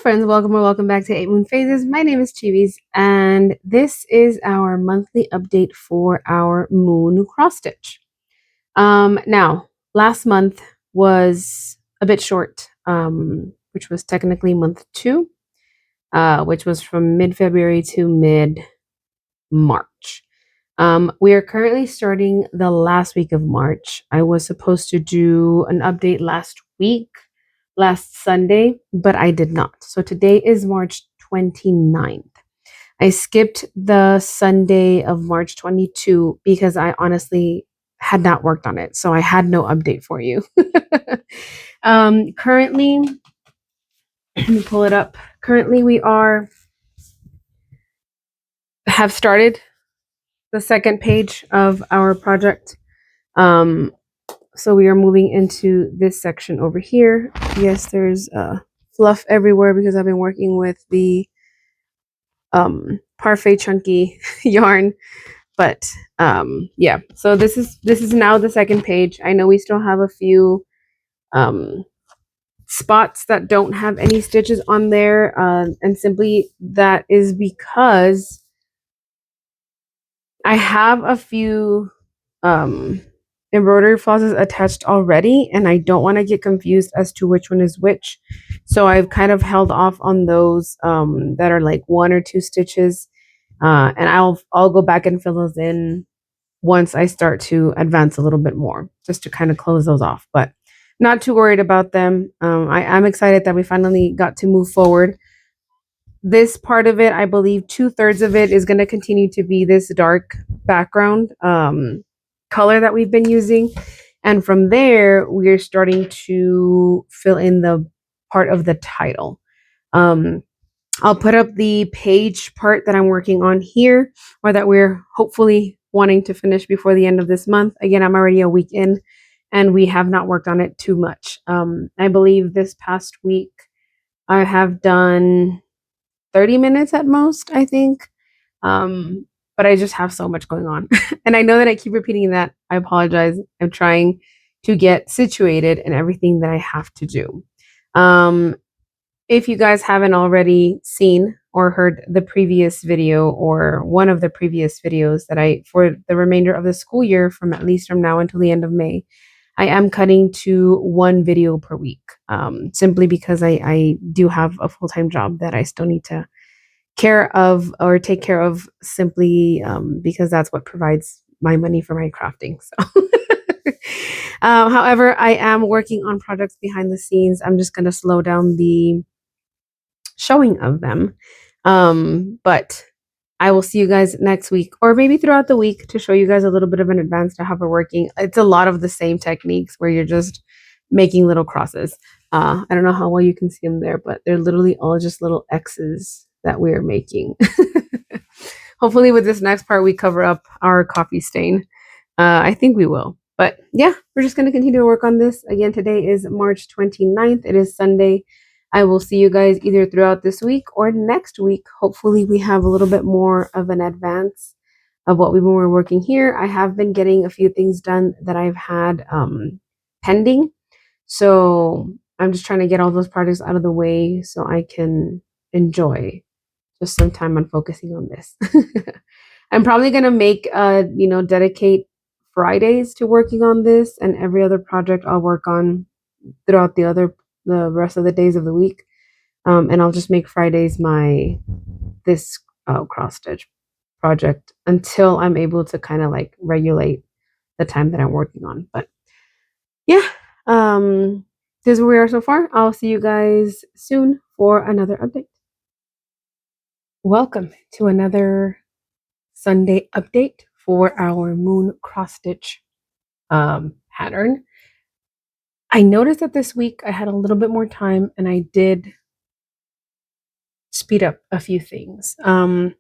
Friends, welcome or welcome back to 8 Moon Phases. My name is Chivis, and this is our monthly update for our moon cross stitch. Now, last month was a bit short, which was technically month 2, which was from mid-February to mid-March. We are currently starting the last week of March. I was supposed to do an update last Sunday, but I did not. So today is March 29th. I skipped the Sunday of March 22 because I honestly had not worked on it. So I had no update for you. Currently, let me pull it up. Currently, we have started the second page of our project. So we are moving into this section over here. Yes, there's fluff everywhere because I've been working with the Parfait chunky yarn. But yeah, so this is now the second page. I know we still have a few spots that don't have any stitches on there, and simply that is because I have a few embroidery flosses attached already, and I don't want to get confused as to which one is which. So I've kind of held off on those that are like 1 or 2 stitches, and I'll go back and fill those in once I start to advance a little bit more, just to kind of close those off. But not too worried about them. I am excited that we finally got to move forward. This part of it, I believe 2/3 of it is going to continue to be this dark background color that we've been using. And from there, we're starting to fill in the part of the title. I'll put up the page part that I'm working on here, or that we're hopefully wanting to finish before the end of this month. Again, I'm already a week in, and we have not worked on it too much. I believe this past week I have done 30 minutes at most, I think. But I just have so much going on. And I know that I keep repeating that. I apologize. I'm trying to get situated in everything that I have to do. If you guys haven't already seen or heard the previous video, or one of the previous videos that for the remainder of the school year, from at least from now until the end of May, I am cutting to 1 video per week, simply because I do have a full-time job that I still need to take care of, simply because that's what provides my money for my crafting. So however, I am working on projects behind the scenes. I'm just going to slow down the showing of them. But I will see you guys next week, or maybe throughout the week, to show you guys a little bit of an advance to how we're working. It's a lot of the same techniques where you're just making little crosses. I don't know how well you can see them there, but they're literally all just little X's that we're making. Hopefully with this next part, we cover up our coffee stain. I think we will. But yeah, we're just going to continue to work on this. Again, today is March 29th. It is Sunday. I will see you guys either throughout this week or next week. Hopefully we have a little bit more of an advance of what we've been working here. I have been getting a few things done that I've had pending. So I'm just trying to get all those projects out of the way so I can enjoy just some time on focusing on this. I'm probably going to make, dedicate Fridays to working on this, and every other project I'll work on throughout the rest of the days of the week. And I'll just make Fridays this cross stitch project until I'm able to kind of like regulate the time that I'm working on. But yeah, this is where we are so far. I'll see you guys soon for another update. Welcome to another Sunday update for our moon cross stitch pattern. I noticed that this week I had a little bit more time, and I did speed up a few things. I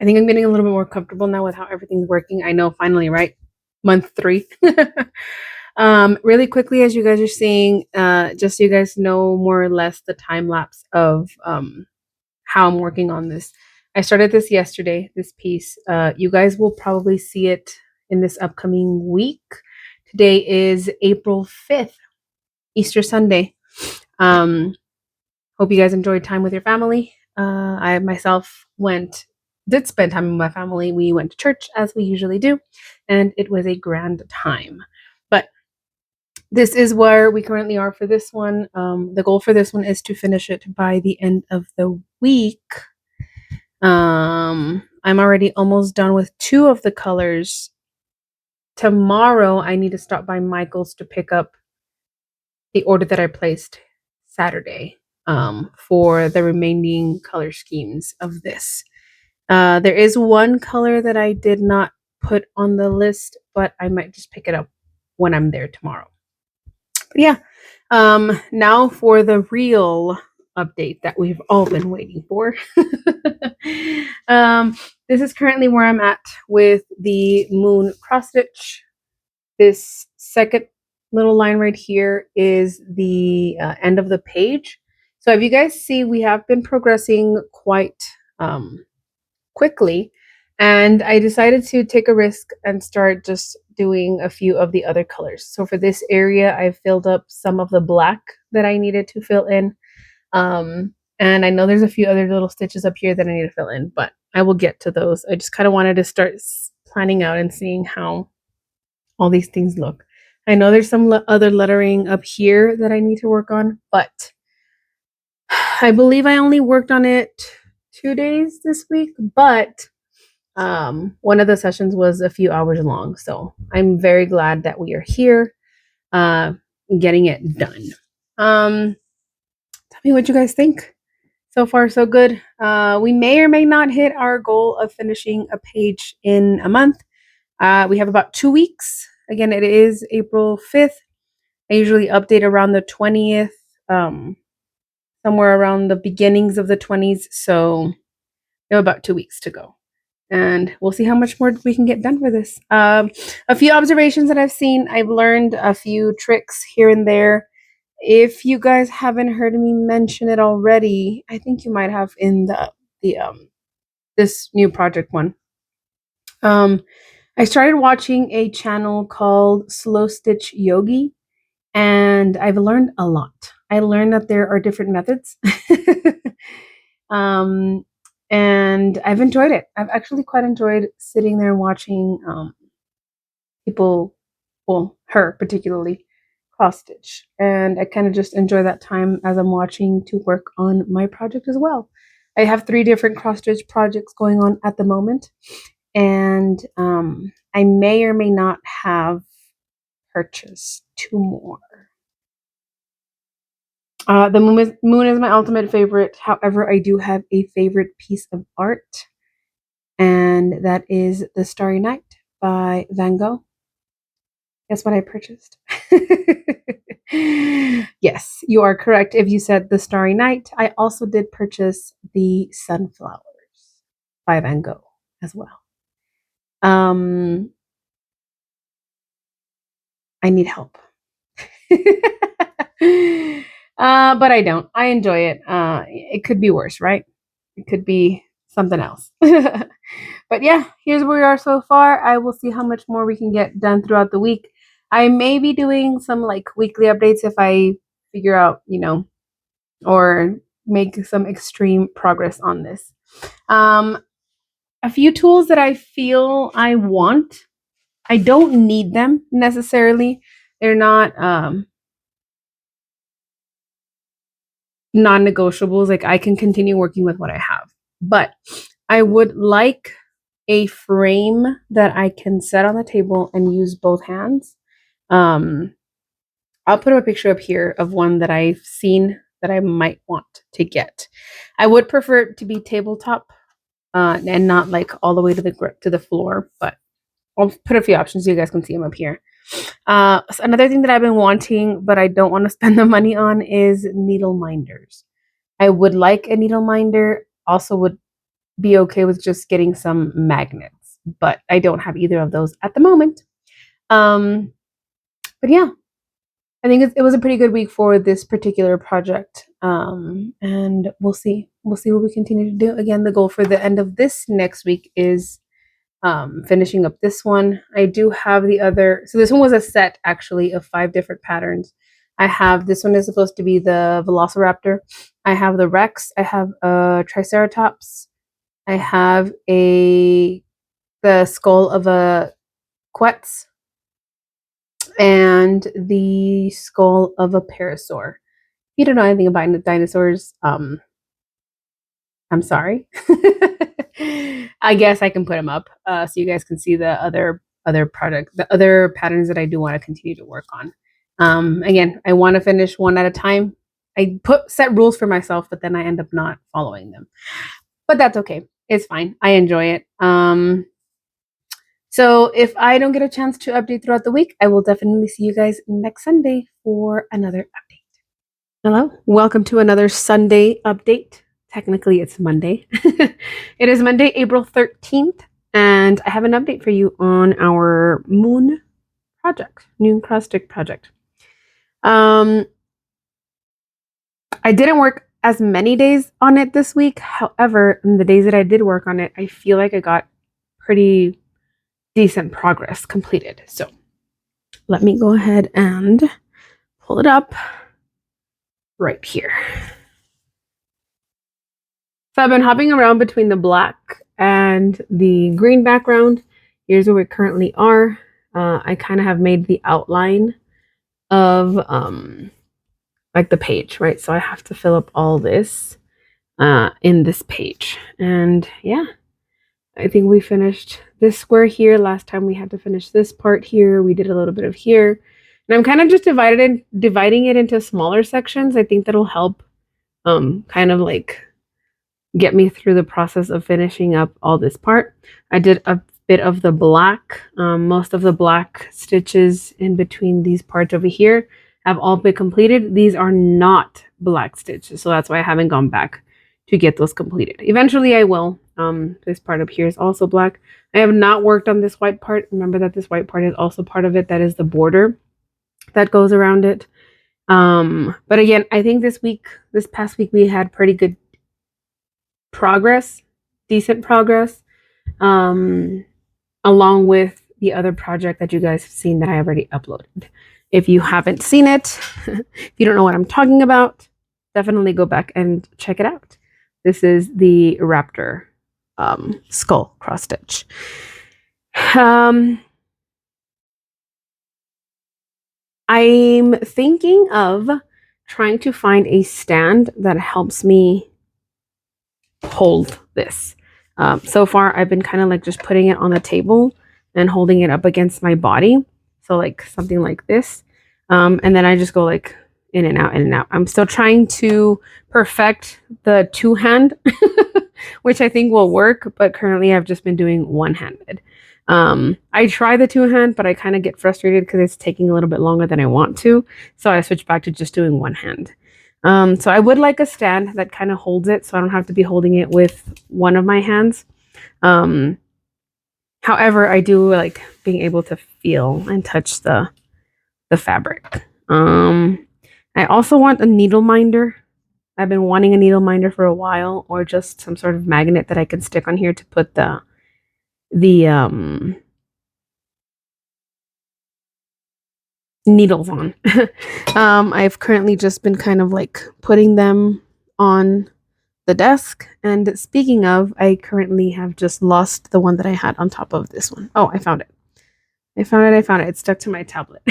think I'm getting a little bit more comfortable now with how everything's working. I know, finally, right? Month 3. Really quickly, as you guys are seeing, just so you guys know more or less the time lapse of how I'm working on this. I started this yesterday, this piece. You guys will probably see it in this upcoming week. Today is April 5th, Easter Sunday. Hope you guys enjoyed time with your family. I myself did spend time with my family. We went to church as we usually do, and it was a grand time. But this is where we currently are for this one. The goal for this one is to finish it by the end of the week. I'm already almost done with 2 of the colors. Tomorrow, I need to stop by Michael's to pick up the order that I placed Saturday for the remaining color schemes of this. There is one color that I did not put on the list, but I might just pick it up when I'm there tomorrow. But yeah, now for the real update that we've all been waiting for. This is currently where I'm at with the moon cross stitch. This second little line right here is the end of the page. So if you guys see, we have been progressing quite quickly, and I decided to take a risk and start just doing a few of the other colors. So for this area, I filled up some of the black that I needed to fill in. And I know there's a few other little stitches up here that I need to fill in, but I will get to those. I just kind of wanted to start planning out and seeing how all these things look. I know there's some other lettering up here that I need to work on, but I believe I only worked on it 2 days this week, but one of the sessions was a few hours long. So I'm very glad that we are here getting it done. Tell me what you guys think. So far, so good. We may or may not hit our goal of finishing a page in a month. We have about 2 weeks. Again, it is April 5th. I usually update around the 20th, somewhere around the beginnings of the 20s. So we have about 2 weeks to go. And we'll see how much more we can get done for this. A few observations that I've seen. I've learned a few tricks here and there. If you guys haven't heard me mention it already, I think you might have in the this new project one. I started watching a channel called Slow Stitch Yogi, and I've learned a lot. I learned that there are different methods. And I've enjoyed it. I've actually quite enjoyed sitting there watching people, well, her particularly, cross stitch. And I kind of just enjoy that time as I'm watching to work on my project as well. I have 3 different cross stitch projects going on at the moment. And I may or may not have purchased 2 more. The moon is my ultimate favorite. However, I do have a favorite piece of art, and that is The Starry Night by Van Gogh. Guess what I purchased? Yes, you are correct if you said The Starry Night. I also did purchase The Sunflowers by Van Gogh as well. I need help. But I don't. I enjoy it. It could be worse, right? It could be something else. But yeah, here's where we are so far. I will see how much more we can get done throughout the week. I may be doing some like weekly updates if I figure out, or make some extreme progress on this. A few tools that I feel I want. I don't need them necessarily. They're not non-negotiables. Like I can continue working with what I have, but I would like a frame that I can set on the table and use both hands. I'll put a picture up here of one that I've seen that I might want to get. I would prefer it to be tabletop and not like all the way to the floor, but I'll put a few options so you guys can see them up here. Another thing that I've been wanting, but I don't want to spend the money on, is needle minders. I would like a needle minder. Also would be okay with just getting some magnets, but I don't have either of those at the moment. But yeah, I think it was a pretty good week for this particular project. And we'll see what we continue to do. Again, the goal for the end of this next week is finishing up this one. I do have the other, so this one was a set actually of 5 different patterns. I have, this one is supposed to be the Velociraptor. I have the Rex. I have a Triceratops. I have the skull of a Quetz and the skull of a Parasaur. If you don't know anything about dinosaurs, I'm sorry. I guess I can put them up so you guys can see the other the other patterns that I do want to continue to work on. Again, I want to finish one at a time. I set rules for myself, but then I end up not following them. But that's okay. It's fine. I enjoy it. So if I don't get a chance to update throughout the week, I will definitely see you guys next Sunday for another update. Hello, welcome to another Sunday update. Technically, it's Monday. It is Monday, April 13th, and I have an update for you on our moon cross stick project. I didn't work as many days on it this week. However, in the days that I did work on it, I feel like I got pretty decent progress completed. So let me go ahead and pull it up right here. So I've been hopping around between the black and the green background. Here's where we currently are. I kind of have made the outline of like the page, right? So I have to fill up all this in this page. And yeah, I think we finished this square here. Last time we had to finish this part here. We did a little bit of here. And I'm kind of just dividing it into smaller sections. I think that'll help kind of like get me through the process of finishing up all this part. I did a bit of the black. Most of the black stitches in between these parts over here have all been completed. These are not black stitches, so that's why I haven't gone back to get those completed. Eventually I will. This part up here is also black. I have not worked on this white part. Remember that this white part is also part of it. That is the border that goes around it. But again, I think this past week, we had pretty good progress, decent progress, along with the other project that you guys have seen that I already uploaded. If you haven't seen it, if you don't know what I'm talking about, definitely go back and check it out. This is the raptor skull cross stitch. I'm thinking of trying to find a stand that helps me hold this. So far, I've been kind of like just putting it on the table and holding it up against my body. So like something like this. And then I just go like in and out, in and out. I'm still trying to perfect the two-hand, which I think will work, but currently I've just been doing one-handed. I try the two-hand, but I kind of get frustrated because it's taking a little bit longer than I want to. So I switch back to just doing one hand. So I would like a stand that kind of holds it so I don't have to be holding it with one of my hands. However, I do like being able to feel and touch the fabric. I also want a needle minder. I've been wanting a needle minder for a while, or just some sort of magnet that I can stick on here to put the needles on. I've currently just been kind of like putting them on the desk. And speaking of, I currently have just lost the one that I had on top of this one. Oh, I found it. I found it. It's stuck to my tablet.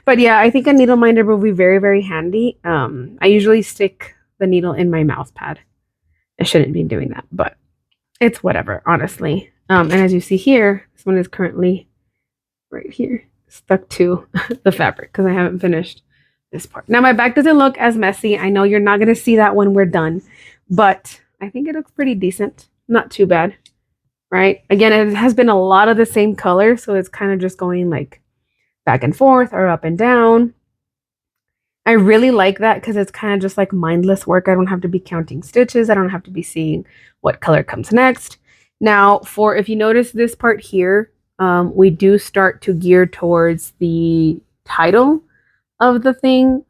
But yeah, I think a needle minder will be very, very handy. I usually stick the needle in my mouse pad. I shouldn't be doing that, but it's whatever, honestly. And as you see here, this one is currently right here, stuck to the fabric because I haven't finished this part. Now my back doesn't look as messy. I know you're not going to see that when we're done, but I think it looks pretty decent. Not too bad, right? Again, it has been a lot of the same color, so it's kind of just going like back and forth or up and down. I really like that because it's kind of just like mindless work. I don't have to be counting stitches. I don't have to be seeing what color comes next. Now, if you notice this part here, we do start to gear towards the title of the thing.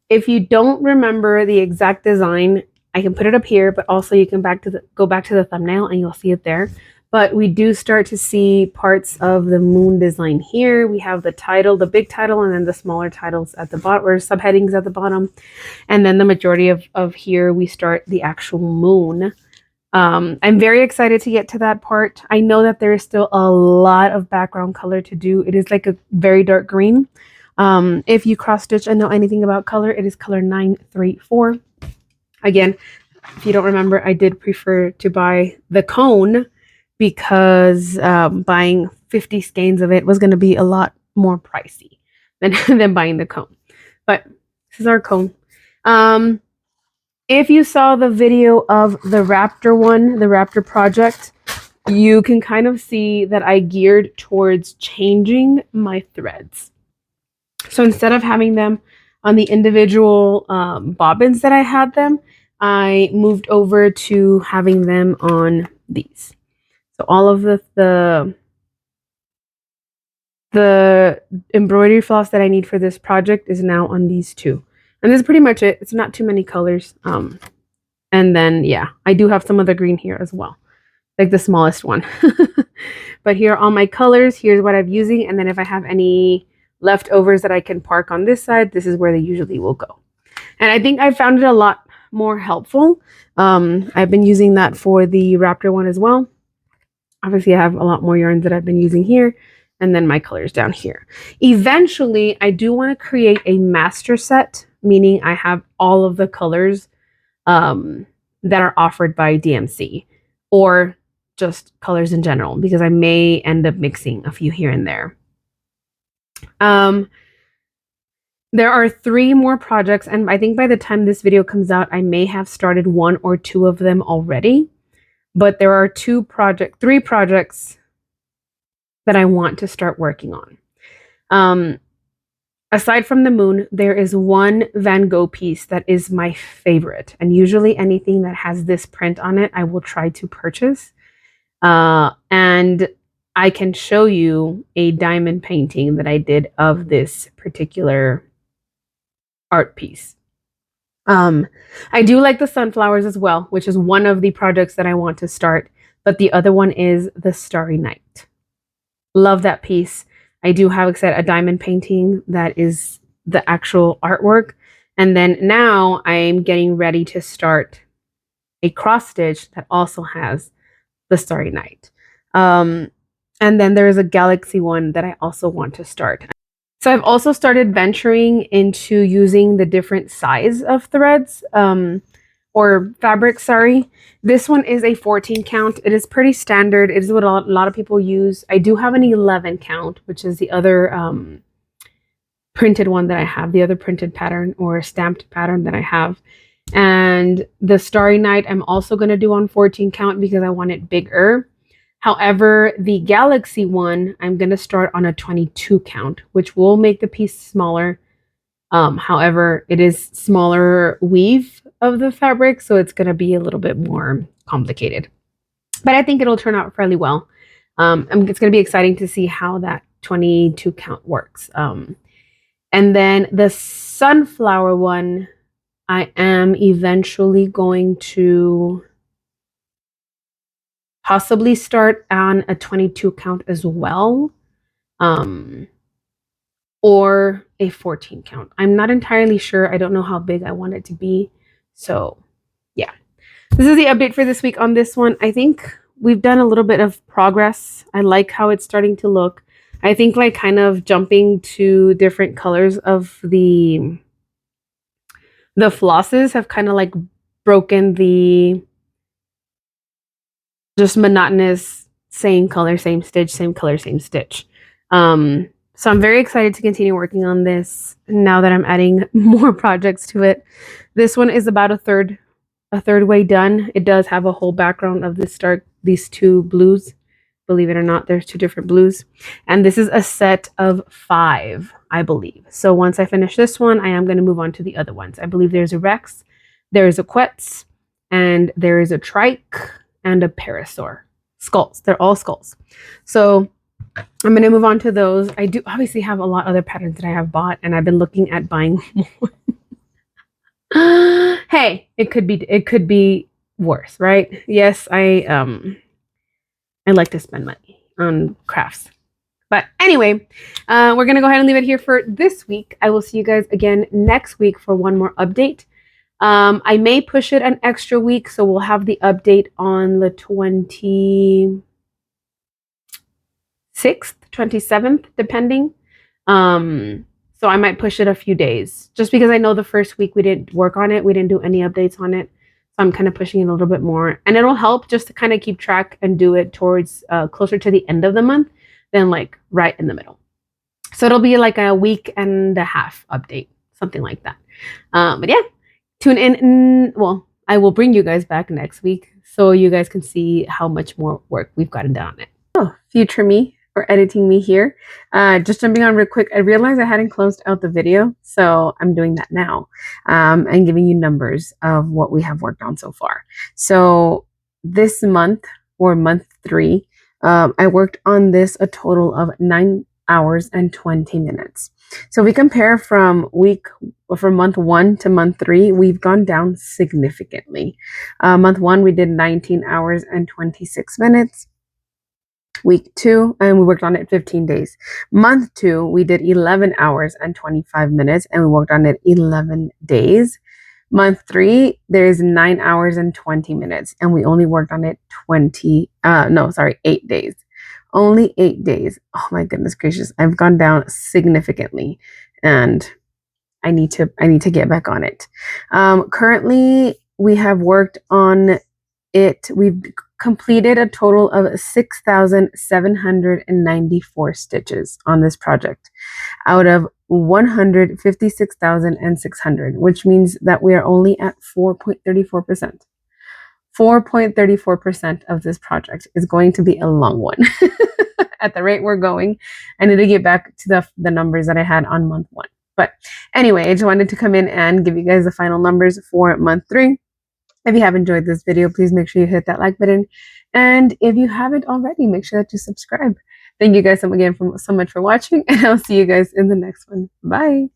If you don't remember the exact design, I can put it up here, but also you can go back to the thumbnail and you'll see it there. but we do start to see parts of the moon design here. We have the title, the big title, and then the smaller titles at the bottom, or subheadings at the bottom. And then the majority of here, we start the actual moon. I'm very excited to get to that part. I know that there is still a lot of background color to do. It is like a very dark green. If you cross stitch and know anything about color, it is color 934. Again, if you don't remember, I did prefer to buy the cone because buying 50 skeins of it was going to be a lot more pricey than buying the cone. But this is our cone. If you saw the video of the Raptor one, the Raptor project, you can kind of see that I geared towards changing my threads. So instead of having them on the individual bobbins that I had them, I moved over to having them on these. So all of the embroidery floss that I need for this project is now on these two. And this is pretty much it. It's not too many colors. And then, yeah, I do have some of the green here as well, like the smallest one. But here are all my colors. Here's what I'm using. And then if I have any leftovers that I can park on this side, this is where they usually will go. And I think I found it a lot more helpful. I've been using that for the Raptor one as well. Obviously, I have a lot more yarns that I've been using here. And then my colors down here. Eventually, I do want to create a master set, meaning I have all of the colors that are offered by DMC, or just colors in general, because I may end up mixing a few here and there. There are 3 more projects, and I think by the time this video comes out, I may have started 1 or 2 of them already. But there are 3 projects that I want to start working on. Aside from the moon, there is one Van Gogh piece that is my favorite. And usually anything that has this print on it, I will try to purchase. And I can show you a diamond painting that I did of this particular art piece. I do like the sunflowers as well, which is one of the projects that I want to start. But the other one is the Starry Night. Love that piece. I do have, like I said, a diamond painting that is the actual artwork. And then now I'm getting ready to start a cross stitch that also has the Starry Night. And then there's a Galaxy one that I also want to start. So I've also started venturing into using the different size of threads, or fabric, sorry. This one is a 14 count. It is pretty standard. It is what a lot of people use. I do have an 11 count, which is the other printed one that I have, the other printed pattern or stamped pattern that I have. And the Starry Night I'm also going to do on 14 count because I want it bigger. However, the Galaxy one, I'm going to start on a 22 count, which will make the piece smaller. However, it is smaller weave of the fabric, so it's going to be a little bit more complicated. But I think it'll turn out fairly well. It's going to be exciting to see how that 22 count works. And then the sunflower one, I am eventually going to possibly start on a 22 count as well, or a 14 count. I'm not entirely sure. I don't know how big I want it to be. So yeah, this is the update for this week on this one. I think we've done a little bit of progress. I like how it's starting to look. I think like kind of jumping to different colors of the flosses have kind of like broken the just monotonous same color, same stitch, same color, same stitch. So I'm very excited to continue working on this now that I'm adding more projects to it. This one is about a third way done. It does have a whole background of these 2 blues. Believe it or not, there's 2 different blues. And this is a set of 5, I believe. So once I finish this one, I am going to move on to the other ones. I believe there's a Rex, there's a Quetz, and there is a Trike, and a Parasaur. Skulls. They're all skulls. So I'm going to move on to those. I do obviously have a lot of other patterns that I have bought, and I've been looking at buying more. Hey, it could be worse, right? Yes, I like to spend money on crafts. But anyway, we're going to go ahead and leave it here for this week. I will see you guys again next week for one more update. I may push it an extra week, so we'll have the update on the 26th, 27th, depending. So I might push it a few days just because I know the first week we didn't work on it. We didn't do any updates on it. So I'm kind of pushing it a little bit more, and it'll help just to kind of keep track and do it towards closer to the end of the month than like right in the middle. So it'll be like a week and a half update, something like that. But yeah, tune in. Well, I will bring you guys back next week so you guys can see how much more work we've gotten done on it. Oh, future me or editing me here. Just jumping on real quick, I realized I hadn't closed out the video, so I'm doing that now and giving you numbers of what we have worked on so far. So this month, or month 3, I worked on this a total of 9 hours and 20 minutes. So we compare from month 1 to month 3, we've gone down significantly. Month 1, we did 19 hours and 26 minutes. Week 2, and we worked on it 15 days. Month 2, we did 11 hours and 25 minutes, and we worked on it 11 days. Month 3, there's 9 hours and 20 minutes, and we only worked on it 8 days. Only 8 days. Oh my goodness gracious. I've gone down significantly, and I need to get back on it. Currently, we have worked on it. We've completed a total of 6,794 stitches on this project out of 156,600, which means that we are only at 4.34%. 4.34% of this project is going to be a long one. At the rate we're going, I need to get back to the numbers that I had on month 1. But anyway, I just wanted to come in and give you guys the final numbers for month 3. If you have enjoyed this video, please make sure you hit that like button. And if you haven't already, make sure that you subscribe. Thank you guys so much for watching, and I'll see you guys in the next one. Bye.